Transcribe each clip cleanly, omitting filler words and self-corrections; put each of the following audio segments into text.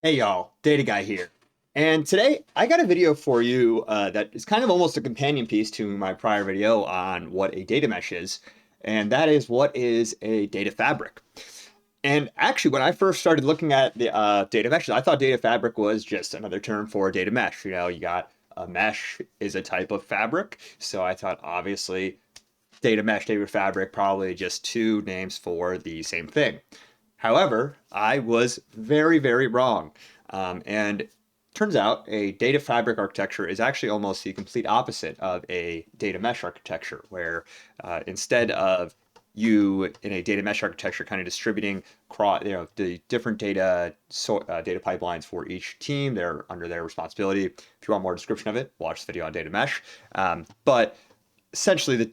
Hey y'all, Data Guy here. And today I got a video for you that is kind of almost a companion piece to my prior video on what a data mesh is. And that is, what is a data fabric? And actually, when I first started looking at the data meshes, I thought data fabric was just another term for a data mesh. You got a mesh is a type of fabric. So I thought, obviously, data mesh, data fabric, probably just two names for the same thing. However, I was very, very wrong. And turns out a data fabric architecture is actually almost the complete opposite of a data mesh architecture, where instead of you in a data mesh architecture kind of distributing the different data pipelines for each team, they're under their responsibility. If you want more description of it, watch the video on data mesh. But essentially, the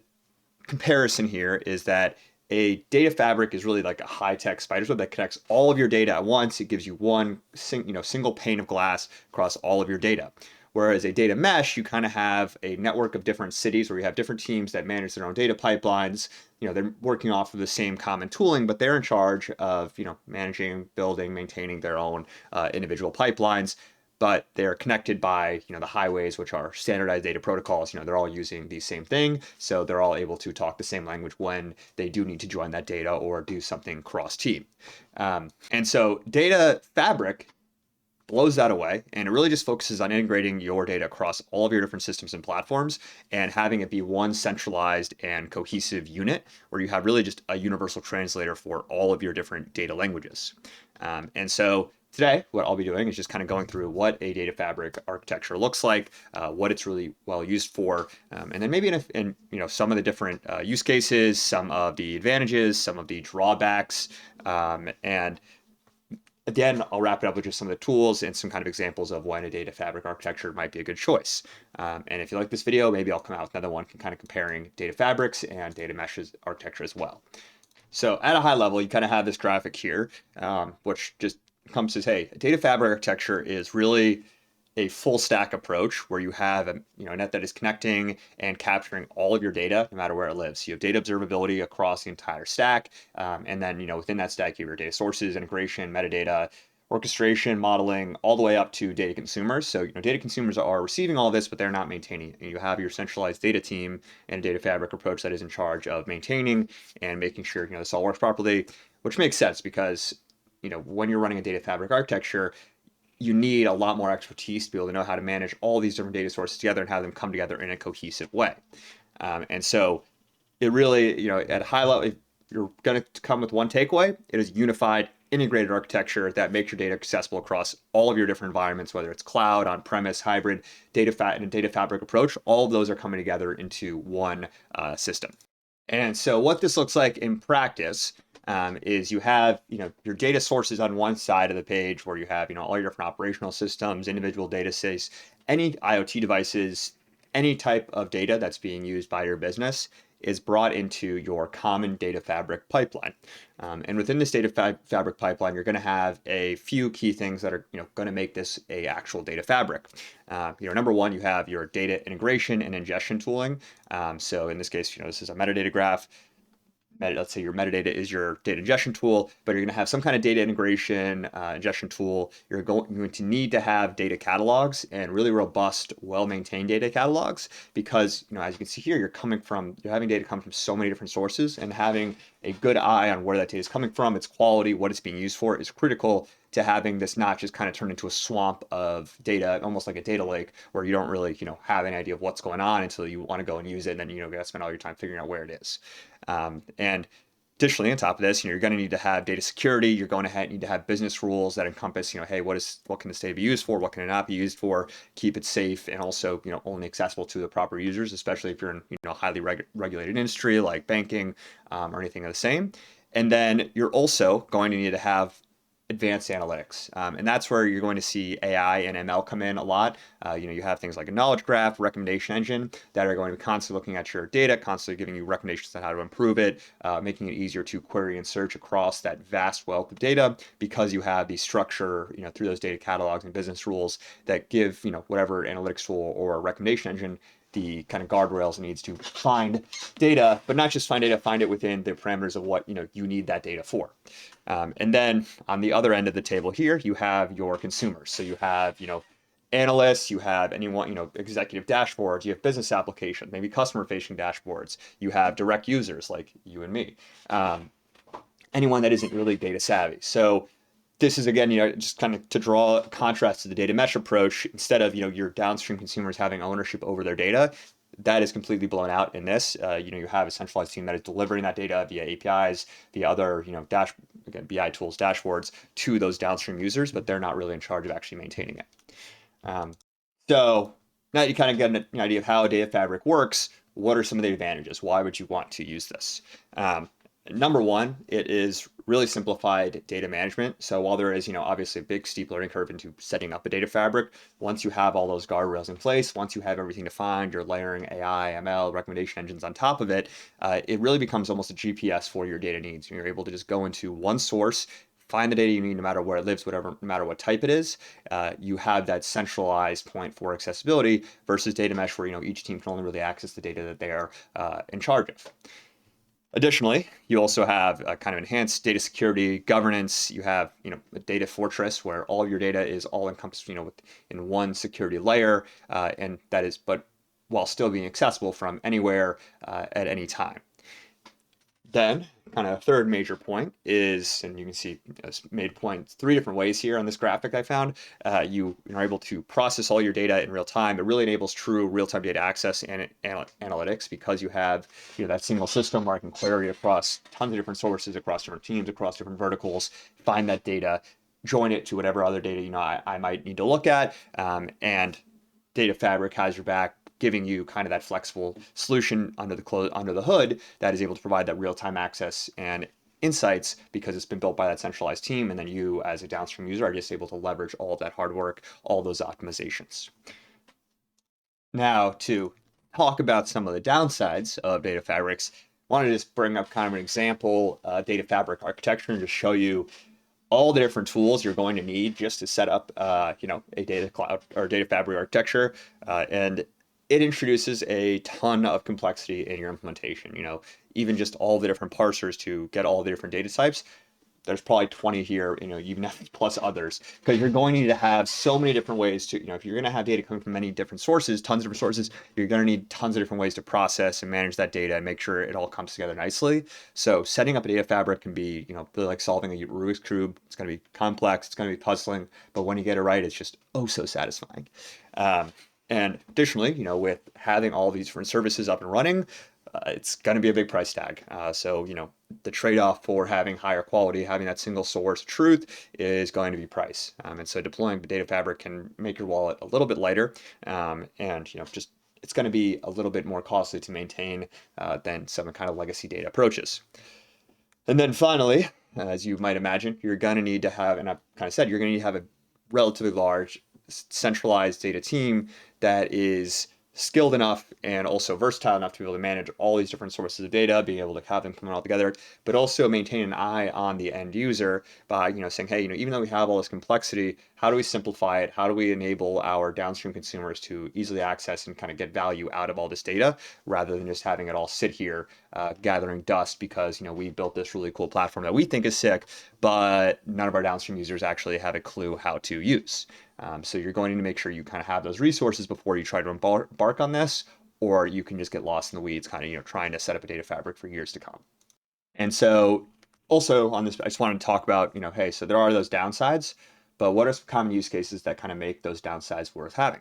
comparison here is that a data fabric is really like a high-tech spider's web that connects all of your data at once. It gives you one single pane of glass across all of your data. Whereas a data mesh, you kind of have a network of different cities where you have different teams that manage their own data pipelines. They're working off of the same common tooling, but they're in charge of, managing, building, maintaining their own individual pipelines, but they're connected by the highways, which are standardized data protocols. They're all using the same thing, so they're all able to talk the same language when they do need to join that data or do something cross team. And so data fabric blows that away, and it really just focuses on integrating your data across all of your different systems and platforms and having it be one centralized and cohesive unit where you have really just a universal translator for all of your different data languages. And so today, what I'll be doing is just kind of going through what a data fabric architecture looks like, what it's really well used for, and then maybe in some of the different use cases, some of the advantages, some of the drawbacks, and again, I'll wrap it up with just some of the tools and some kind of examples of when a data fabric architecture might be a good choice. And if you like this video, maybe I'll come out with another one kind of comparing data fabrics and data meshes architecture as well. So at a high level, you kind of have this graphic here, which just encompasses, hey, a data fabric architecture is really a full stack approach where you have a net that is connecting and capturing all of your data no matter where it lives. So you have data observability across the entire stack, and then within that stack you have your data sources, integration, metadata, orchestration, modeling, all the way up to data consumers. So data consumers are receiving all of this, but they're not maintaining it. And you have your centralized data team and data fabric approach that is in charge of maintaining and making sure this all works properly, which makes sense because when you're running a data fabric architecture, you need a lot more expertise to be able to know how to manage all these different data sources together and have them come together in a cohesive way. And so it really, at a high level, if you're going to come with one takeaway, it is unified, integrated architecture that makes your data accessible across all of your different environments, whether it's cloud, on-premise, hybrid, and a data fabric approach. All of those are coming together into one system. And so what this looks like in practice is you have your data sources on one side of the page where you have all your different operational systems, individual data sets, any IoT devices, any type of data that's being used by your business is brought into your common data fabric pipeline. And within this data fabric pipeline, you're going to have a few key things that are going to make this a actual data fabric. Number one, you have your data integration and ingestion tooling. So in this case, this is a metadata graph. Let's say your metadata is your data ingestion tool, but you're going to have some kind of data integration ingestion tool. You're going to need to have data catalogs and really robust, well-maintained data catalogs because, as you can see here, you're having data come from so many different sources, and having a good eye on where that data is coming from, its quality, what it's being used for is critical to having this not just kind of turn into a swamp of data, almost like a data lake, where you don't really, have any idea of what's going on until you want to go and use it, and then you got to spend all your time figuring out where it is. And additionally, on top of this, you're going to need to have data security. You're going to need to have business rules that encompass, hey, what can this data be used for? What can it not be used for? Keep it safe and also, only accessible to the proper users, especially if you're in, highly regulated industry like banking or anything of the same. And then you're also going to need to have advanced analytics. And that's where you're going to see AI and ML come in a lot. You have things like a knowledge graph, recommendation engine that are going to be constantly looking at your data, constantly giving you recommendations on how to improve it, making it easier to query and search across that vast wealth of data because you have the structure, through those data catalogs and business rules that give, whatever analytics tool or recommendation engine the kind of guardrails it needs to find data, but not just find data, find it within the parameters of what you need that data for. And then on the other end of the table here, you have your consumers. So you have analysts, you have anyone, executive dashboards, you have business applications, maybe customer facing dashboards, you have direct users like you and me, anyone that isn't really data savvy. So this is, again, just kind of to draw a contrast to the data mesh approach. Instead of your downstream consumers having ownership over their data, that is completely blown out in this. You have a centralized team that is delivering that data via APIs, via other again, BI tools, dashboards to those downstream users, but they're not really in charge of actually maintaining it. So now you kind of get an idea of how a data fabric works. What are some of the advantages? Why would you want to use this? Number one, it is really simplified data management. So while there is, obviously a big steep learning curve into setting up a data fabric, once you have all those guardrails in place, once you have everything defined, you're layering AI, ML, recommendation engines on top of it, it really becomes almost a GPS for your data needs. You're able to just go into one source, find the data you need no matter where it lives, no matter what type it is. You have that centralized point for accessibility versus data mesh where each team can only really access the data that they are in charge of. Additionally, you also have kind of enhanced data security governance. You have a data fortress where all of your data is all encompassed in one security layer, and that is but while still being accessible from anywhere at any time. Then, kind of a third major point is, and you can see it's made point 3 different ways here on this graphic I found, you are able to process all your data in real time. It really enables true real-time data access and analytics because you have that single system where I can query across tons of different sources, across different teams, across different verticals, find that data, join it to whatever other data I might need to look at, and Data Fabric has your back, giving you kind of that flexible solution under the hood that is able to provide that real-time access and insights because it's been built by that centralized team, and then you as a downstream user are just able to leverage all of that hard work, all those optimizations. Now, to talk about some of the downsides of data fabrics, I want to just bring up kind of an example data fabric architecture and just show you all the different tools you're going to need just to set up a data cloud or data fabric architecture, and it introduces a ton of complexity in your implementation. Even just all the different parsers to get all the different data types. There's probably 20 here, even plus others, because you're going to need to have so many different ways to, if you're going to have data coming from many different sources, tons of different sources, you're going to need tons of different ways to process and manage that data and make sure it all comes together nicely. So setting up a data fabric can be, really like solving a Rubik's Cube. It's going to be complex, it's going to be puzzling, but when you get it right, it's just so satisfying. And additionally, with having all these different services up and running, it's going to be a big price tag. So, the trade-off for having higher quality, having that single source of truth is going to be price. And so deploying the data fabric can make your wallet a little bit lighter. And, just it's going to be a little bit more costly to maintain than some kind of legacy data approaches. And then finally, as you might imagine, you're going to need to have, and I've kind of said, you're going to need to have a relatively large centralized data team that is skilled enough and also versatile enough to be able to manage all these different sources of data, being able to have them come all together, but also maintain an eye on the end user by, saying, hey, even though we have all this complexity, how do we simplify it? How do we enable our downstream consumers to easily access and kind of get value out of all this data rather than just having it all sit here gathering dust because, we built this really cool platform that we think is sick, but none of our downstream users actually have a clue how to use. So you're going to make sure you kind of have those resources before you try to embark on this, or you can just get lost in the weeds, kind of, trying to set up a data fabric for years to come. And so also on this, I just wanted to talk about, hey, so there are those downsides, but what are some common use cases that kind of make those downsides worth having?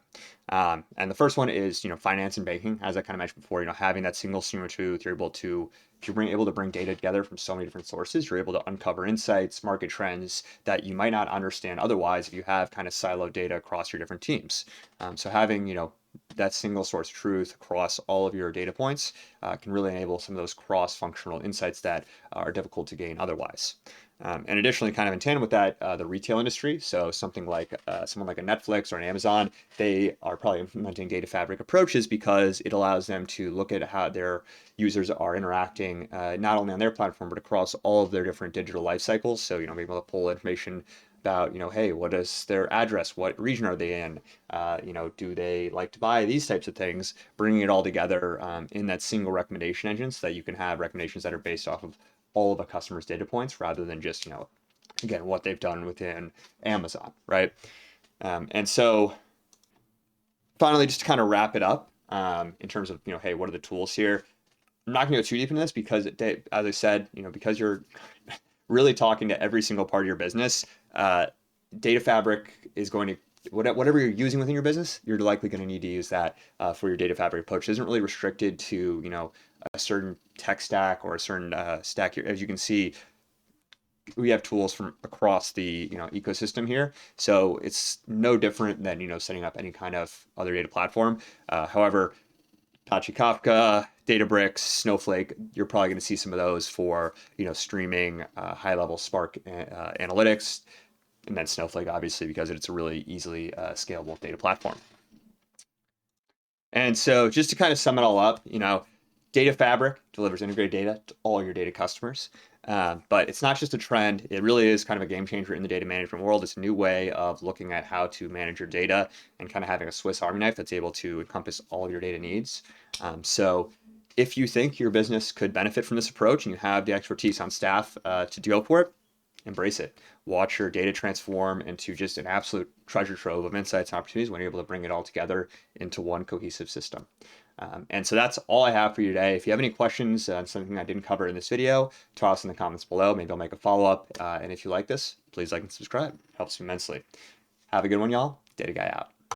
And the first one is, finance and banking, as I kind of mentioned before, having that single stream of truth, you're able to, if you're able to bring data together from so many different sources, you're able to uncover insights, market trends that you might not understand otherwise if you have kind of siloed data across your different teams. So having, that single source of truth across all of your data points can really enable some of those cross-functional insights that are difficult to gain otherwise. And additionally, kind of in tandem with that, the retail industry, so something like someone like a Netflix or an Amazon, they are probably implementing data fabric approaches because it allows them to look at how their users are interacting not only on their platform, but across all of their different digital life cycles. So, being able to pull information about, hey, what is their address? What region are they in? Do they like to buy these types of things? Bringing it all together in that single recommendation engine so that you can have recommendations that are based off of all of a customer's data points rather than just, again, what they've done within Amazon, right? And so finally, just to kind of wrap it up in terms of, hey, what are the tools here? I'm not going to go too deep into this because, as I said, because you're really talking to every single part of your business, Data Fabric is going to, whatever you're using within your business, you're likely going to need to use that for your Data Fabric approach. It isn't really restricted to, a certain tech stack or a certain stack. As you can see, we have tools from across the ecosystem here, so it's no different than setting up any kind of other data platform. However, Apache Kafka, Databricks, Snowflake, you're probably going to see some of those for streaming high-level Spark analytics, and then Snowflake obviously because it's a really easily scalable data platform. And so just to kind of sum it all up, Data Fabric delivers integrated data to all your data customers. But it's not just a trend. It really is kind of a game changer in the data management world. It's a new way of looking at how to manage your data and kind of having a Swiss Army knife that's able to encompass all of your data needs. So if you think your business could benefit from this approach and you have the expertise on staff to go for it, embrace it. Watch your data transform into just an absolute treasure trove of insights and opportunities when you're able to bring it all together into one cohesive system. And so that's all I have for you today. If you have any questions on something I didn't cover in this video, toss in the comments below. Maybe I'll make a follow-up. And if you like this, please like and subscribe. It helps immensely. Have a good one, y'all. Data Guy out.